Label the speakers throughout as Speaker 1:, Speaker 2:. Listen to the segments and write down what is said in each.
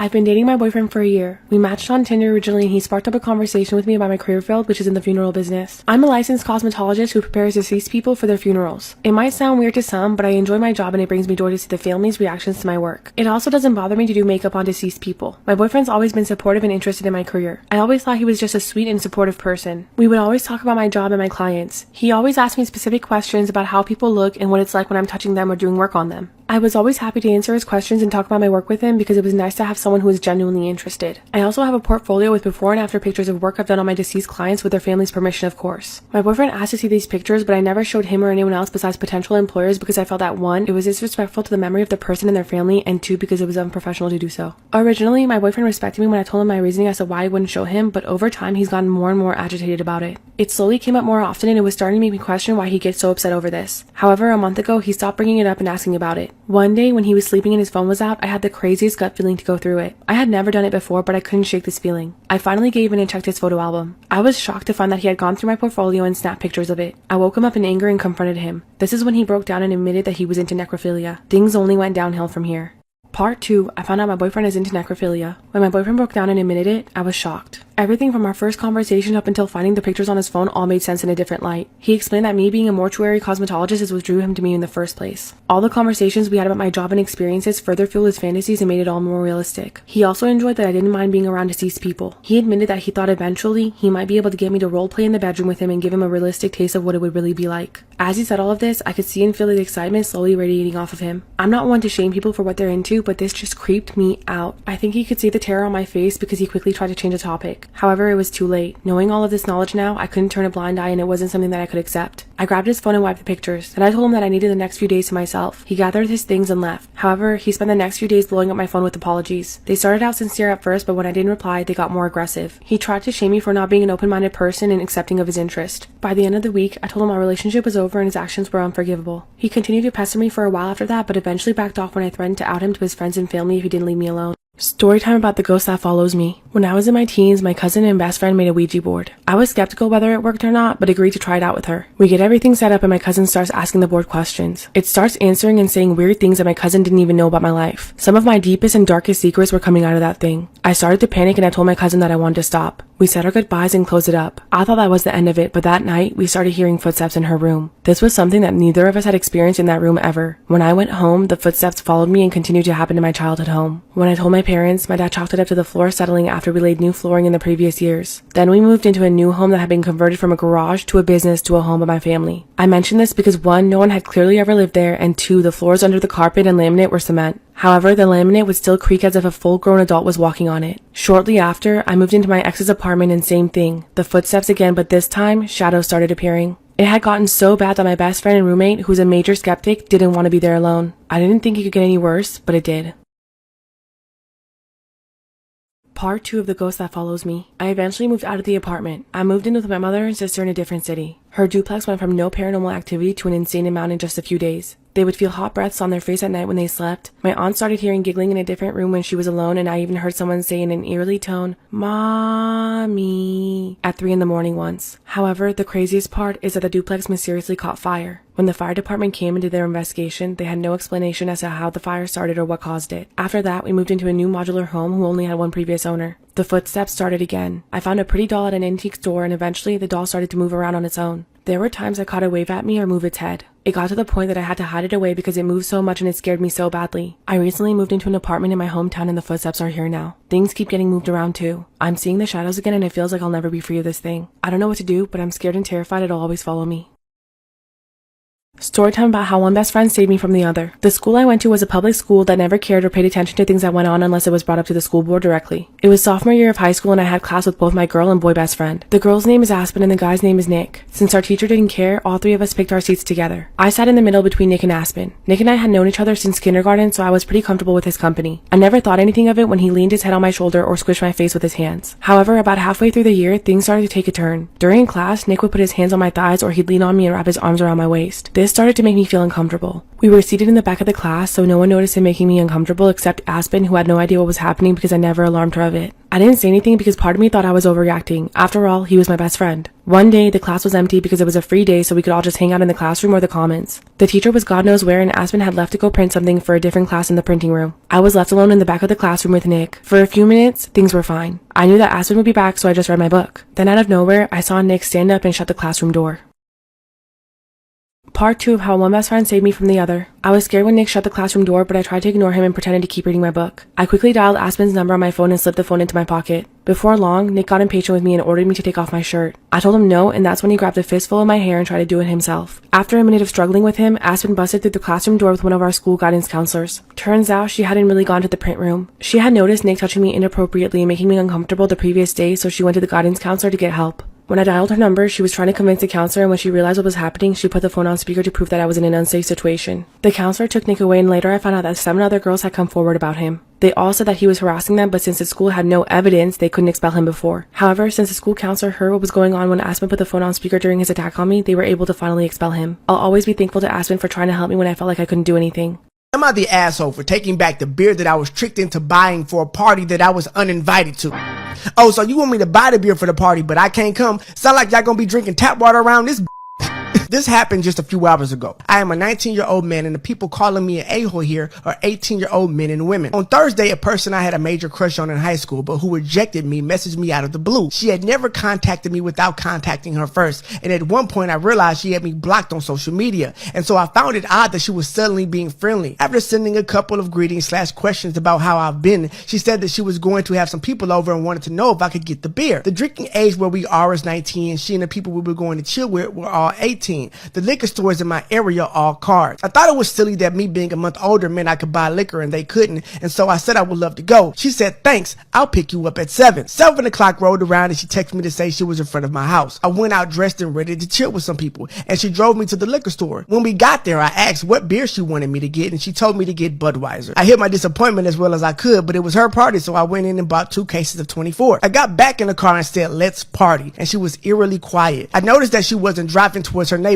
Speaker 1: I've been dating my boyfriend for a year. We matched on Tinder originally and he sparked up a conversation with me about my career field, which is in the funeral business. I'm a licensed cosmetologist who prepares deceased people for their funerals. It might sound weird to some, but I enjoy my job and it brings me joy to see the family's reactions to my work. It also doesn't bother me to do makeup on deceased people. My boyfriend's always been supportive and interested in my career. I always thought he was just a sweet and supportive person. We would always talk about my job and my clients. He always asked me specific questions about how people look and what it's like when I'm touching them or doing work on them. I was always happy to answer his questions and talk about my work with him because it was nice to have someone who was genuinely interested. I also have a portfolio with before and after pictures of work I've done on my deceased clients with their family's permission, of course. My boyfriend asked to see these pictures, but I never showed him or anyone else besides potential employers because I felt that 1, it was disrespectful to the memory of the person and their family, and 2, because it was unprofessional to do so. Originally, my boyfriend respected me when I told him my reasoning as to why I wouldn't show him, but over time he's gotten more and more agitated about it. It slowly came up more often and it was starting to make me question why he gets so upset over this. However, a month ago he stopped bringing it up and asking about it. One day when he was sleeping and his phone was out, I had the craziest gut feeling to go through it. I had never done it before, but I couldn't shake this feeling. I finally gave in and checked his photo album. I was shocked to find that he had gone through my portfolio and snapped pictures of it. I woke him up in anger and confronted him. This is when he broke down and admitted that he was into necrophilia. Things only went downhill from here. Part 2, I found out my boyfriend is into necrophilia. When my boyfriend broke down and admitted it, I was shocked. Everything from our first conversation up until finding the pictures on his phone all made sense in a different light. He explained that me being a mortuary cosmetologist is what drew him to me in the first place. All the conversations we had about my job and experiences further fueled his fantasies and made it all more realistic. He also enjoyed that I didn't mind being around deceased people. He admitted that he thought eventually he might be able to get me to roleplay in the bedroom with him and give him a realistic taste of what it would really be like. As he said all of this, I could see and feel the excitement slowly radiating off of him. I'm not one to shame people for what they're into, but this just creeped me out. I think he could see the terror on my face because he quickly tried to change the topic. However, it was too late. Knowing all of this knowledge now, I couldn't turn a blind eye and it wasn't something that I could accept. I grabbed his phone and wiped the pictures. Then I told him that I needed the next few days to myself. He gathered his things and left. However, he spent the next few days blowing up my phone with apologies. They started out sincere at first, but when I didn't reply, they got more aggressive. He tried to shame me for not being an open-minded person and accepting of his interest. By the end of the week, I told him our relationship was over and his actions were unforgivable. He continued to pester me for a while after that, but eventually backed off when I threatened to out him to his friends and family if he didn't leave me alone. Storytime about the ghost that follows me. When I was in my teens, my cousin and best friend made a Ouija board. I was skeptical whether it worked or not, but agreed to try it out with her. We get everything set up and my cousin starts asking the board questions. It starts answering and saying weird things that my cousin didn't even know about my life. Some of my deepest and darkest secrets were coming out of that thing. I started to panic and I told my cousin that I wanted to stop. We said our goodbyes and closed it up. I thought that was the end of it, but that night, we started hearing footsteps in her room. This was something that neither of us had experienced in that room ever. When I went home, the footsteps followed me and continued to happen in my childhood home. When I told my parents, my dad chalked it up to the floor settling after we laid new flooring in the previous years. Then we moved into a new home that had been converted from a garage to a business to a home of my family. I mention this because 1, no one had clearly ever lived there, and 2, the floors under the carpet and laminate were cement. However, the laminate would still creak as if a full-grown adult was walking on it. Shortly after, I moved into my ex's apartment and same thing. The footsteps again, but this time, shadows started appearing. It had gotten so bad that my best friend and roommate, who's a major skeptic, didn't want to be there alone. I didn't think it could get any worse, but it did. Part 2 of the ghost that follows me. I eventually moved out of the apartment. I moved in with my mother and sister in a different city. Her duplex went from no paranormal activity to an insane amount in just a few days. They would feel hot breaths on their face at night when they slept. My aunt started hearing giggling in a different room when she was alone, and I even heard someone say in an eerily tone, "Mommy," at 3 a.m. once. However, the craziest part is that the duplex mysteriously caught fire. When the fire department came and did their investigation, they had no explanation as to how the fire started or what caused it. After that, we moved into a new modular home who only had one previous owner. The footsteps started again. I found a pretty doll at an antique store, and eventually the doll started to move around on its own. There were times I caught it wave at me or move its head. It got to the point that I had to hide it away because it moved so much and it scared me so badly. I recently moved into an apartment in my hometown and the footsteps are here now. Things keep getting moved around too. I'm seeing the shadows again and it feels like I'll never be free of this thing. I don't know what to do, but I'm scared and terrified it'll always follow me. Storytime about how one best friend saved me from the other. The school I went to was a public school that never cared or paid attention to things that went on unless it was brought up to the school board directly. It was sophomore year of high school and I had class with both my girl and boy best friend. The girl's name is Aspen and the guy's name is Nick. Since our teacher didn't care, all 3 of us picked our seats together. I sat in the middle between Nick and Aspen. Nick and I had known each other since kindergarten, so I was pretty comfortable with his company. I never thought anything of it when he leaned his head on my shoulder or squished my face with his hands. However, about halfway through the year, things started to take a turn. During class, Nick would put his hands on my thighs or he'd lean on me and wrap his arms around my waist. This started to make me feel uncomfortable. We were seated in the back of the class, so no one noticed him making me uncomfortable except Aspen, who had no idea what was happening because I never alarmed her of it. I didn't say anything because part of me thought I was overreacting. After all, he was my best friend. One day, the class was empty because it was a free day, so we could all just hang out in the classroom or the commons. The teacher was God knows where, and Aspen had left to go print something for a different class in the printing room. I was left alone in the back of the classroom with Nick. For a few minutes, things were fine. I knew that Aspen would be back, so I just read my book. Then out of nowhere, I saw Nick stand up and shut the classroom door. Part 2 of how one best friend saved me from the other. I was scared when Nick shut the classroom door, but I tried to ignore him and pretended to keep reading my book. I quickly dialed Aspen's number on my phone and slipped the phone into my pocket. Before long, Nick got impatient with me and ordered me to take off my shirt. I told him no, and that's when he grabbed a fistful of my hair and tried to do it himself. After a minute of struggling with him, Aspen busted through the classroom door with one of our school guidance counselors. Turns out she hadn't really gone to the print room. She had noticed Nick touching me inappropriately and making me uncomfortable the previous day, so she went to the guidance counselor to get help. When I dialed her number, she was trying to convince the counselor, and when she realized what was happening, she put the phone on speaker to prove that I was in an unsafe situation. The counselor took Nick away, and later I found out that 7 other girls had come forward about him. They all said that he was harassing them, but since the school had no evidence, they couldn't expel him before. However, since the school counselor heard what was going on when Aspen put the phone on speaker during his attack on me, they were able to finally expel him. I'll always be thankful to Aspen for trying to help me when I felt like I couldn't do anything.
Speaker 2: Am I the asshole for taking back the beer that I was tricked into buying for a party that I was uninvited to? Oh, so you want me to buy the beer for the party, but I can't come? Sound like y'all gonna be drinking tap water around this. This happened just a few hours ago. I am a 19-year-old man, and the people calling me an a-hole here are 18-year-old men and women. On Thursday, a person I had a major crush on in high school, but who rejected me, messaged me out of the blue. She had never contacted me without contacting her first, and at one point I realized she had me blocked on social media, and so I found it odd that she was suddenly being friendly. After sending a couple of greetings/questions about how I've been, she said that she was going to have some people over and wanted to know if I could get the beer. The drinking age where we are is 19, and she and the people we were going to chill with were all 18. The liquor stores in my area all cards. I thought it was silly that me being a month older meant I could buy liquor and they couldn't, and so I said I would love to go. She said, thanks, I'll pick you up at 7. 7 o'clock rolled around and she texted me to say she was in front of my house. I went out dressed and ready to chill with some people, and she drove me to the liquor store. When we got there, I asked what beer she wanted me to get, and she told me to get Budweiser. I hid my disappointment as well as I could, but it was her party, so I went in and bought 2 cases of 24. I got back in the car and said, let's party, and she was eerily quiet. I noticed that she wasn't driving towards her neighborhood.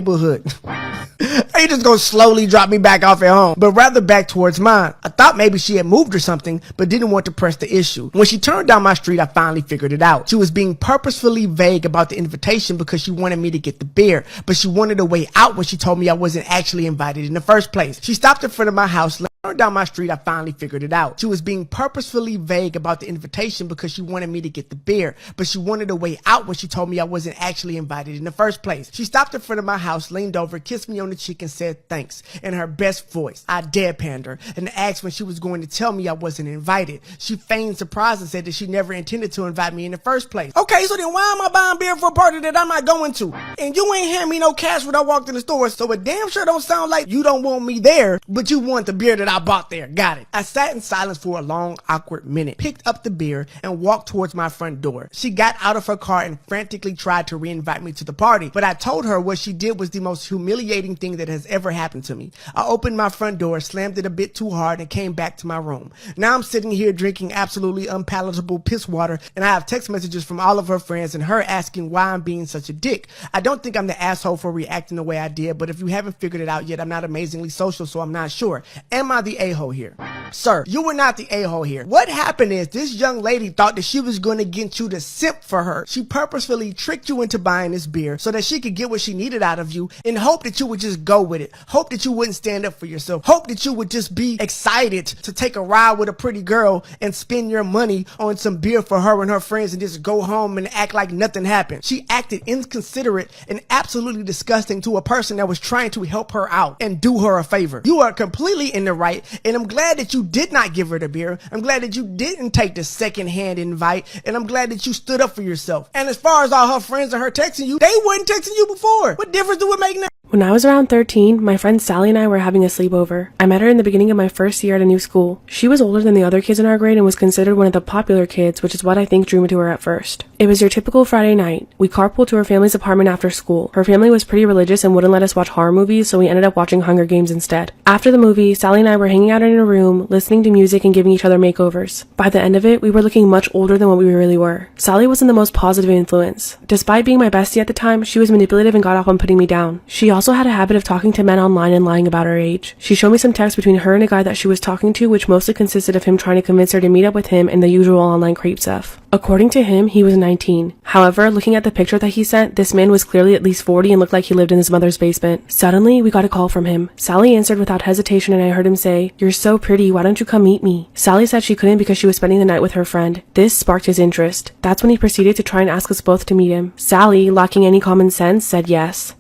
Speaker 2: I just gonna slowly drop me back off at home, but rather back towards mine. I thought maybe she had moved or something, but didn't want to press the issue. When she turned down my street, I finally figured it out. She was being purposefully vague about the invitation because she wanted me to get the beer, but she wanted a way out when she told me I wasn't actually invited in the first place. She stopped in front of my house. Down my street, I finally figured it out. She was being purposefully vague about the invitation because she wanted me to get the beer, but she wanted a way out when she told me I wasn't actually invited in the first place. She stopped in front of my house, leaned over, kissed me on the cheek, and said thanks in her best voice. I deadpanned her and asked when she was going to tell me I wasn't invited. She feigned surprise and said that she never intended to invite me in the first place. Okay, so then why am I buying beer for a party that I'm not going to? And you ain't hand me no cash when I walked in the store, so it damn sure don't sound like you don't want me there, but you want the beer that I bought there. Got it. I sat in silence for a long, awkward minute, picked up the beer, and walked towards my front door. She got out of her car and frantically tried to re-invite me to the party, but I told her what she did was the most humiliating thing that has ever happened to me. I opened my front door, slammed it a bit too hard, and came back to my room. Now I'm sitting here drinking absolutely unpalatable piss water, and I have text messages from all of her friends and her asking why I'm being such a dick. I don't think I'm the asshole for reacting the way I did, but if you haven't figured it out yet, I'm not amazingly social, so I'm not sure. Am I the a-hole here? Sir, you were not the a-hole here. What happened is this young lady thought that she was going to get you to simp for her. She purposefully tricked you into buying this beer so that she could get what she needed out of you and hope that you would just go with it. Hope that you wouldn't stand up for yourself. Hope that you would just be excited to take a ride with a pretty girl and spend your money on some beer for her and her friends and just go home and act like nothing happened. She acted inconsiderate and absolutely disgusting to a person that was trying to help her out and do her a favor. You are completely in the right, and I'm glad that you did not give her the beer. I'm glad that you didn't take the second-hand invite, and I'm glad that you stood up for yourself. And as far as all her friends and her texting you, they weren't texting you before. What difference do it make now?
Speaker 1: When I was around 13, my friend Sally and I were having a sleepover. I met her in the beginning of my first year at a new school. She was older than the other kids in our grade and was considered one of the popular kids, which is what I think drew me to her at first. It was your typical Friday night. We carpooled to her family's apartment after school. Her family was pretty religious and wouldn't let us watch horror movies, so we ended up watching Hunger Games instead. After the movie, Sally and I were hanging out in a room, listening to music and giving each other makeovers. By the end of it, we were looking much older than what we really were. Sally wasn't the most positive influence. Despite being my bestie at the time, she was manipulative and got off on putting me down. She also had a habit of talking to men online and lying about her age. She showed me some texts between her and a guy that she was talking to, which mostly consisted of him trying to convince her to meet up with him and the usual online creep stuff. According to him, he was 19. However, looking at the picture that he sent, this man was clearly at least 40 and looked like he lived in his mother's basement. Suddenly, we got a call from him. Sally answered without hesitation and I heard him say, "You're so pretty, why don't you come meet me?" Sally said she couldn't because she was spending the night with her friend. This sparked his interest. That's when he proceeded to try and ask us both to meet him. Sally, lacking any common sense, said yes.